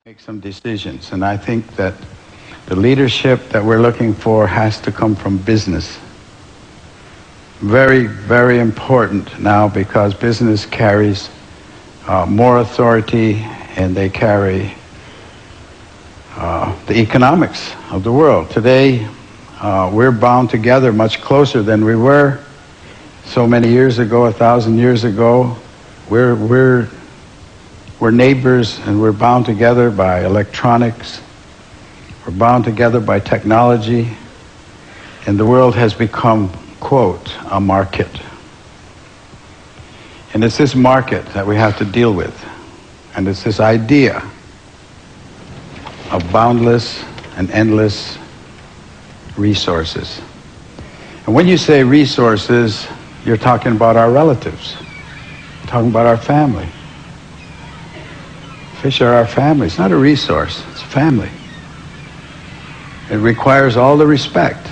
Make some decisions, and I think that the leadership that we're looking for has to come from business. Very, very important now because business carries more authority and they carry the economics of the world. Today, we're bound together much closer than we were so many years ago, 1,000 years ago. We're neighbors, and we're bound together by electronics. We're bound together by technology. And the world has become, quote, a market. And it's this market that we have to deal with. And it's this idea of boundless and endless resources. And when you say resources, you're talking about our relatives. You're talking about our family. Fish are our family. It's not a resource, it's a family. It requires all the respect.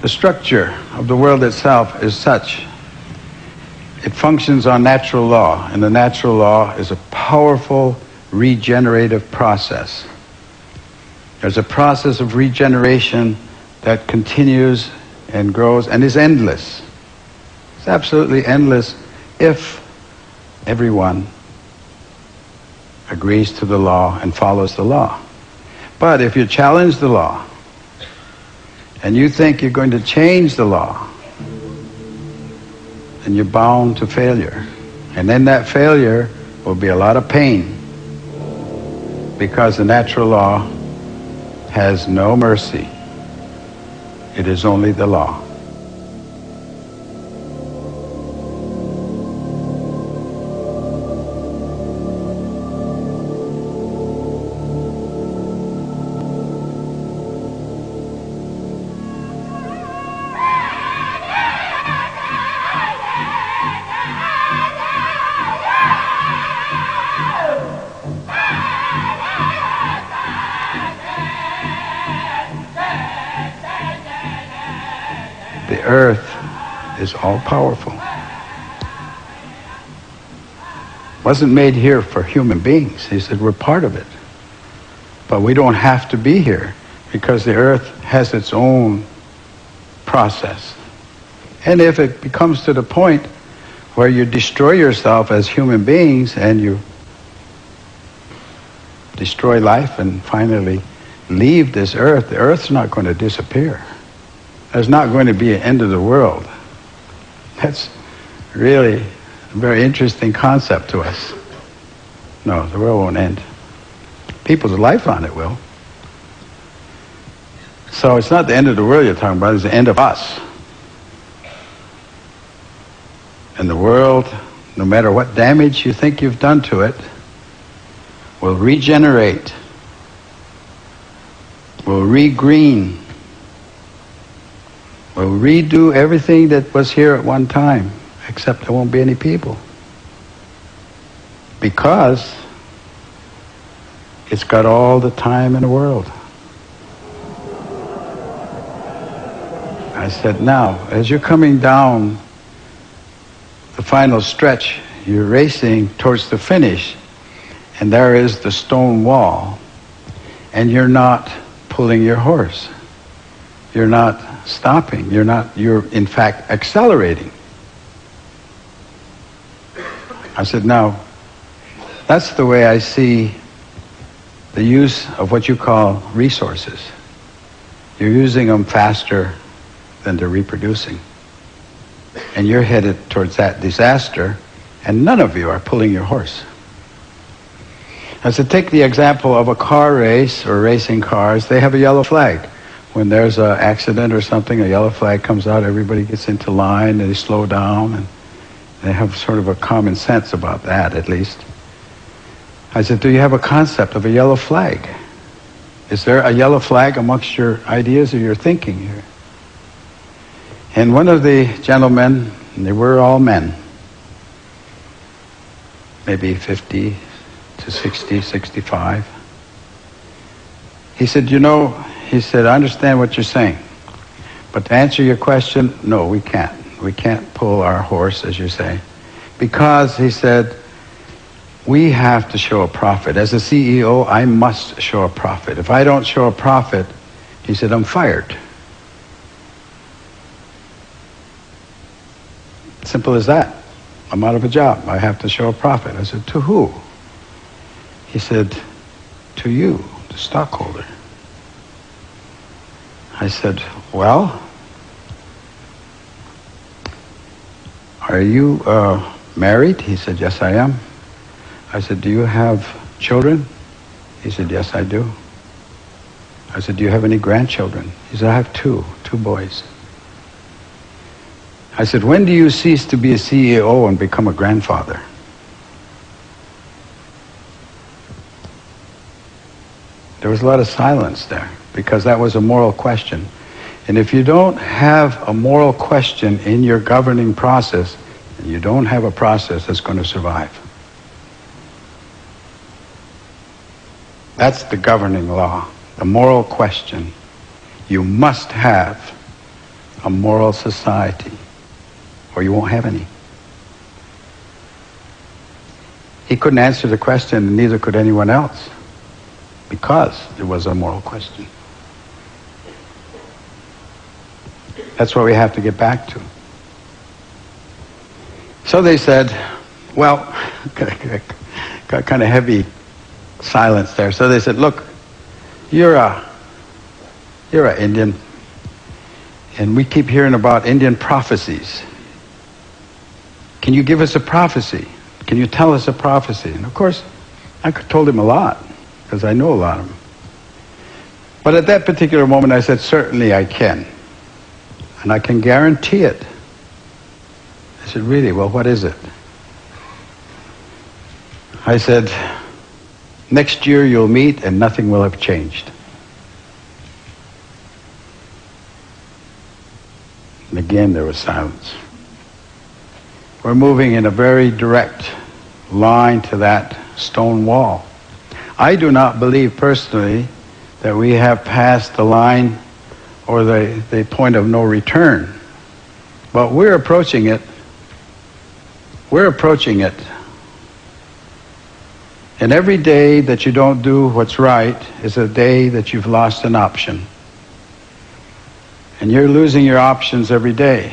The structure of the world itself is such. It functions on natural law, and the natural law is a powerful regenerative process. There's a process of regeneration that continues and grows and is endless. It's absolutely endless if everyone agrees to the law and follows the law. But if you challenge the law and you think you're going to change the law, then you're bound to failure. And in that failure will be a lot of pain, because the natural law has no mercy. It is only the law. The earth is all-powerful. Wasn't made here for human beings. He said we're part of it. But we don't have to be here because the earth has its own process. And if it becomes to the point where you destroy yourself as human beings and you destroy life and finally leave this earth, the earth's not going to disappear. There's not going to be an end of the world. That's really a very interesting concept to us. No, the world won't end. People's life on it will. So it's not the end of the world you're talking about, it's the end of us. And the world, no matter what damage you think you've done to it, will regenerate, will regreen, will redo everything that was here at one time, except there won't be any people. Because it's got all the time in the world. I said, now, as you're coming down the final stretch, you're racing towards the finish, and there is the stone wall, and you're not pulling your horse. You're not stopping. You're in fact accelerating. I said, now, that's the way I see the use of what you call resources. You're using them faster than they're reproducing. And you're headed towards that disaster, and none of you are pulling your horse. I said, take the example of a car race or racing cars. They have a yellow flag. When there's an accident or something, a yellow flag comes out, everybody gets into line, and they slow down, and they have sort of a common sense about that, at least. I said, do you have a concept of a yellow flag? Is there a yellow flag amongst your ideas or your thinking here? And one of the gentlemen, and they were all men, maybe 50 to 60, 65, he said, he said, I understand what you're saying, but to answer your question, no, we can't. We can't pull our horse, as you say, because, he said, we have to show a profit. As a CEO, I must show a profit. If I don't show a profit, he said, I'm fired. Simple as that. I'm out of a job. I have to show a profit. I said, to who? He said, to you, the stockholder. I said, well, are you married? He said, yes, I am. I said, do you have children? He said, yes, I do. I said, do you have any grandchildren? He said, I have two boys. I said, when do you cease to be a CEO and become a grandfather? There was a lot of silence there, because that was a moral question. And if you don't have a moral question in your governing process, you don't have a process that's going to survive. That's the governing law, the moral question. You must have a moral society, or you won't have any. He couldn't answer the question, and neither could anyone else, because it was a moral question. That's what we have to get back to. So they said, well, got kind of heavy silence there. So they said, look, you're a Indian, and we keep hearing about Indian prophecies. Can you give us a prophecy? Can you tell us a prophecy? And of course, I told him a lot, because I know a lot of them. But at that particular moment, I said, certainly I can. And I can guarantee it. I said, really? Well, what is it? I said, next year you'll meet and nothing will have changed. And again, there was silence. We're moving in a very direct line to that stone wall. I do not believe personally that we have passed the line or the point of no return. But we're approaching it. We're approaching it. And every day that you don't do what's right is a day that you've lost an option. And you're losing your options every day.